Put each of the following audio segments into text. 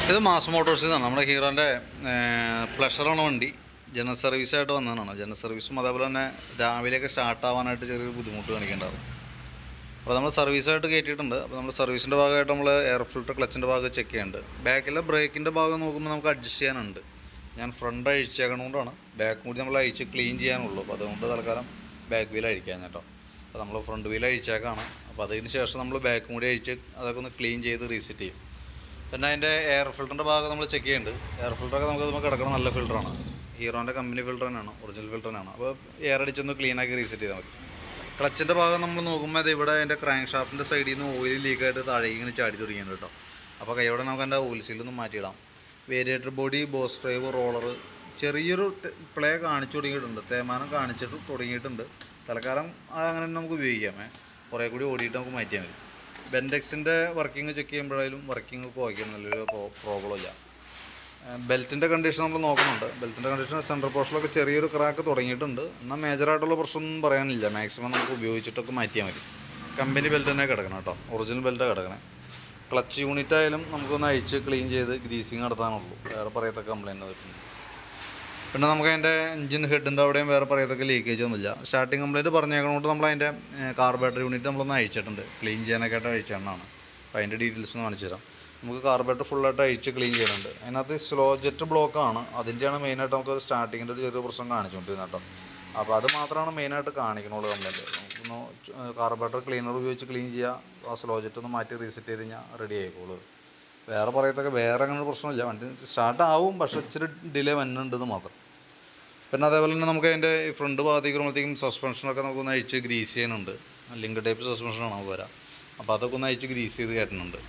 ഇത് മാസ് മോട്ടോഴ്സിൽ നിന്നാണ്. നമ്മുടെ ഹീറോൻ്റെ പ്ലഷറാണ് വണ്ടി. ജനറൽ സർവീസായിട്ട് വന്നതാണ്. ജനറൽ സർവീസും അതേപോലെ തന്നെ രാവിലെയൊക്കെ സ്റ്റാർട്ടാവാനായിട്ട് ചെറിയൊരു ബുദ്ധിമുട്ട് കാണിക്കുന്നുണ്ടാവും. അപ്പോൾ നമ്മൾ സർവീസായിട്ട് കയറ്റിയിട്ടുണ്ട്. അപ്പോൾ നമ്മൾ സർവീസിൻ്റെ ഭാഗമായിട്ട് നമ്മൾ എയർ ഫിൽറ്റർ ക്ലച്ചിൻ്റെ ഭാഗം ചെക്ക് ചെയ്യുന്നുണ്ട്. ബാക്കിലെ ബ്രേക്കിൻ്റെ ഭാഗം നോക്കുമ്പോൾ നമുക്ക് അഡ്ജസ്റ്റ് ചെയ്യാനുണ്ട്. ഞാൻ ഫ്രണ്ട് അഴിച്ചേക്കണതുകൊണ്ടാണ്. ബാക്ക് കൂടി നമ്മൾ അഴിച്ച് ക്ലീൻ ചെയ്യാനുള്ളൂ. അപ്പോൾ അതുകൊണ്ട് തൽക്കാലം ബാക്ക് വീൽ അഴിക്കാൻ കേട്ടോ. അപ്പോൾ നമ്മൾ ഫ്രണ്ട് വീൽ അഴിച്ചേക്കാണ്. അപ്പോൾ അതിന് ശേഷം നമ്മൾ ബാക്ക് കൂടി അഴിച്ച് അതൊക്കെ ഒന്ന് ക്ലീൻ ചെയ്ത് റീസെറ്റ് ചെയ്യും. പിന്നെ അതിൻ്റെ എയർ ഫിൽറ്ററിൻ്റെ ഭാഗം നമ്മൾ ചെക്ക് ചെയ്യുന്നുണ്ട്. എയർ ഫിൽറ്ററൊക്കെ നമുക്ക് കിടക്കണം നല്ല ഫിൽറ്ററാണ്. ഹീറോൻ്റെ കമ്പനി ഫിൽറ്റർ തന്നെയാണ്, ഒറിജിനൽ ഫിൽറ്റർ തന്നെയാണ്. അപ്പോൾ എയർ അടിച്ചൊന്ന് ക്ലീനാക്കി റീസെറ്റ് ചെയ്താൽ മതി. ക്ലച്ചിൻ്റെ ഭാഗം നമ്മൾ നോക്കുമ്പോൾ അത് ഇവിടെ അതിൻ്റെ ക്രാങ്ക് ഷാഫ്റ്റിൻ്റെ സൈഡിൽ നിന്ന് ഓയിൽ ലീക്കായിട്ട് താഴേക്ക് ഇങ്ങനെ ചാടി തുടങ്ങിയിട്ടുണ്ട് കേട്ടോ. അപ്പോൾ കൈയോടെ നമുക്ക് അതിൻ്റെ ഓയിൽ സീലൊന്ന് മാറ്റിയിടാം. Variator body, boss drive, roller ചെറിയൊരു പ്ലേ കാണിച്ചു തുടങ്ങിയിട്ടുണ്ട്. തേയ്മാനം കാണിച്ചിട്ട് തുടങ്ങിയിട്ടുണ്ട്. തൽക്കാലം അങ്ങനെ നമുക്ക് ഉപയോഗിക്കാം. കുറേ കൂടി ഓടിയിട്ട് നമുക്ക് മാറ്റിയാൽ മതി. ബെൻഡെക്സിൻ്റെ വർക്കിംഗ് ചെക്ക് ചെയ്യുമ്പോഴായാലും വർക്കിംഗ് ഒക്കെ ഓക്കെ, നല്ലൊരു പ്രോബ്ലം ഇല്ല. ബെൽറ്റിൻ്റെ കണ്ടീഷൻ നമ്മൾ നോക്കുന്നുണ്ട്. ബെൽറ്റിൻ്റെ കണ്ടീഷൻ സെൻട്രൽ പോർഷനിലൊക്കെ ചെറിയൊരു ക്രാക്ക് തുടങ്ങിയിട്ടുണ്ട്. എന്നാൽ മേജറായിട്ടുള്ള പ്രശ്നമൊന്നും പറയാനില്ല. മാക്സിമം നമുക്ക് ഉപയോഗിച്ചിട്ടൊക്കെ മാറ്റിയാൽ മതി. കമ്പനി ബെൽറ്റ് തന്നെ കിടക്കണം കേട്ടോ, ഒറിജിനൽ ബെൽറ്റ് കിടക്കണേ. ക്ലച്ച് യൂണിറ്റ് ആയാലും നമുക്കൊന്ന് അഴിച്ച് ക്ലീൻ ചെയ്ത് ഗ്രീസിങ് നടത്താനുള്ളൂ. വേറെ പറയത്തക്ക കംപ്ലയിൻ്റ് വന്നിട്ടുണ്ട്. പിന്നെ നമുക്ക് അതിൻ്റെ എഞ്ചിൻ ഹെഡിൻ്റെ അവിടെയും വേറെ പറയത്തക്ക ലീക്കേജ് ഒന്നുമില്ല. സ്റ്റാർട്ടിങ് കംപ്ലയിൻറ്റ് പറഞ്ഞേക്കണോണ്ട് നമ്മൾ അതിൻ്റെ കാർബറേറ്റർ യൂണിറ്റ് നമ്മളൊന്ന് അഴിച്ചിട്ടുണ്ട്. ക്ലീൻ ചെയ്യാനൊക്കെ ആയിട്ട് അഴിച്ചെണ്ണാണ്. അപ്പോൾ അതിൻ്റെ ഡീറ്റെയിൽസ് ഒന്ന് കാണിച്ചു തരാം. നമുക്ക് കാർബറേറ്റർ ഫുള്ളായിട്ട് അഴിച്ച് ക്ലീൻ ചെയ്യുന്നുണ്ട്. അതിനകത്ത് സ്ലോ ജെറ്റ് ബ്ലോക്കാണ്. അതിൻ്റെയാണ് മെയിനായിട്ട് നമുക്ക് സ്റ്റാർട്ടിങ്ങിൻ്റെ ഒരു ചെറിയ പ്രശ്നം കാണിച്ചുകൊണ്ടിരുന്നത് കേട്ടോ. അപ്പോൾ അത് മാത്രമാണ് മെയിനായിട്ട് കാണിക്കണുള്ളൂ കംപ്ലയിൻറ്റ്. ഒന്ന് കാർബറേറ്റർ ക്ലീനർ ഉപയോഗിച്ച് ക്ലീൻ ചെയ്യുക, ആ സ്ലോ ജെറ്റ് ഒന്ന് മാറ്റി റീസെറ്റ് ചെയ്ത് കഴിഞ്ഞാൽ റെഡി ആയിക്കോളൂ. വേറെ പറയത്തൊക്കെ വേറെ അങ്ങനെ പ്രശ്നമില്ല. വണ്ടി സ്റ്റാർട്ട് ആവും, പക്ഷേ ഇച്ചിരി ഡിലേ വന്നിട്ടുണ്ടെന്ന് മാത്രം. പിന്നെ അതേപോലെ തന്നെ നമുക്ക് അതിൻ്റെ ഫ്രണ്ട് ഭാഗത്തേക്ക് വരുമ്പോഴത്തേക്കും സസ്പെൻഷനൊക്കെ നമുക്കൊന്ന് അഴിച്ച് ഗ്രീസ് ചെയ്യാനുണ്ട്. ലിങ്ക് ടൈപ്പ് സസ്പെൻഷനാണ് നമുക്ക് വരാം. അപ്പോൾ അതൊക്കെ ഒന്ന് അഴിച്ച് ഗ്രീസ് ചെയ്ത് കയറ്റുന്നുണ്ട്.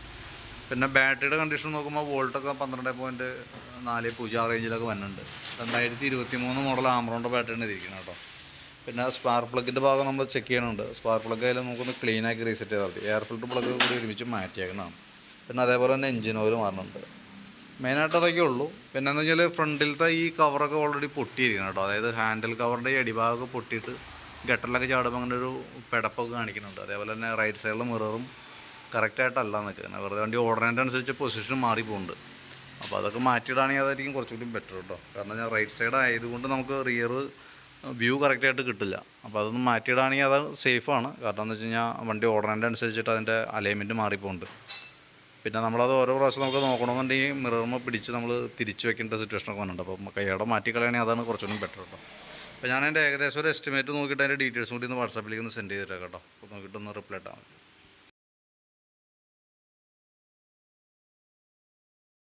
പിന്നെ ബാറ്ററിയുടെ കണ്ടീഷൻ നോക്കുമ്പോൾ വോൾട്ടൊക്കെ 12.40 റേഞ്ചിലൊക്കെ വരുന്നുണ്ട്. 2023 മോഡൽ ആമറോണിൻ്റെ ബാറ്ററിയാണ് ഇരിക്കുന്നത് കേട്ടോ. പിന്നെ സ്പാർക്ക് പ്ലഗിൻ്റെ ഭാഗം നമ്മൾ ചെക്ക് ചെയ്യാനുണ്ട്. സ്പാർക്ക് പ്ലഗ് ആയാലും നമുക്കൊന്ന് ക്ലീനാക്കി റീസെറ്റ് ചെയ്താൽ മതി. എയർ ഫിൽറ്റർ പ്ലഗ് കൂടി ഒരുമിച്ച് മാറ്റിയേക്കുന്നതാണ്. പിന്നെ അതേപോലെ തന്നെ എഞ്ചിൻ ഓയിൽ മാറുന്നുണ്ട്. മെയിനായിട്ട് അതൊക്കെ ഉള്ളൂ. പിന്നെ എന്ന് വെച്ചാൽ ഫ്രണ്ടിലത്തെ ഈ കവറൊക്കെ ഓൾറെഡി പൊട്ടിയിരിക്കണം കേട്ടോ. അതായത് ഹാൻഡിൽ കവറിൻ്റെ ഈ അടിഭാഗമൊക്കെ പൊട്ടിയിട്ട് ഗട്ടറിലൊക്കെ ചാടുമ്പോൾ അങ്ങനെ ഒരു പെടപ്പൊക്കെ കാണിക്കുന്നുണ്ട്. അതേപോലെ തന്നെ റൈറ്റ് സൈഡിലെ മിററും കറക്റ്റായിട്ടല്ല നിൽക്കുന്നത്. വെറുതെ വണ്ടി ഓർഡറിൻ്റെ അനുസരിച്ച് പൊസിഷൻ മാറിപ്പോകുന്നുണ്ട്. അപ്പോൾ അതൊക്കെ മാറ്റിയിടാണെങ്കിൽ അതായിരിക്കും കുറച്ചുകൂടി ബെറ്റർ കേട്ടോ. കാരണം ഞാൻ റൈറ്റ് സൈഡ് ആയതുകൊണ്ട് നമുക്ക് റിയർ വ്യൂ കറക്റ്റായിട്ട് കിട്ടില്ല. അപ്പോൾ അതൊന്ന് മാറ്റിയിടാണെങ്കിൽ അത് സേഫാണ്. കാരണം എന്ന് വെച്ച് കഴിഞ്ഞാൽ വണ്ടി ഓർഡറിൻ്റെ അനുസരിച്ചിട്ട് അതിൻ്റെ അലൈൻമെൻറ്റ് മാറിപ്പോകുന്നുണ്ട്. പിന്നെ നമ്മളത് ഓരോ പ്രാവശ്യം നമുക്ക് നോക്കണമെന്നുണ്ടെങ്കിൽ മിററുമ്പോൾ പിടിച്ച് നമ്മൾ തിരിച്ച് വെക്കേണ്ട സിറ്റുവേഷനൊക്കെ വന്നിട്ടുണ്ട്. അപ്പോൾ കൈയോടെ മാറ്റിക്കളയാണെങ്കിൽ അതാണ് കുറച്ചുകൂടി ബെറ്റർ കേട്ടോ. അപ്പോൾ ഞാൻ അതിൻ്റെ ഏകദേശം ഒരു എസ്റ്റിമേറ്റ് നോക്കിയിട്ട് അതിൻ്റെ ഡീറ്റെയിൽസ് കൂടി ഒന്ന് വാട്സാപ്പിലേക്ക് ഒന്ന് സെൻഡ് ചെയ്തിട്ടേക്കാം കേട്ടോ. അപ്പോൾ നോക്കിയിട്ടൊന്ന് റിപ്ലൈ ഇട്ടാൽ മതി.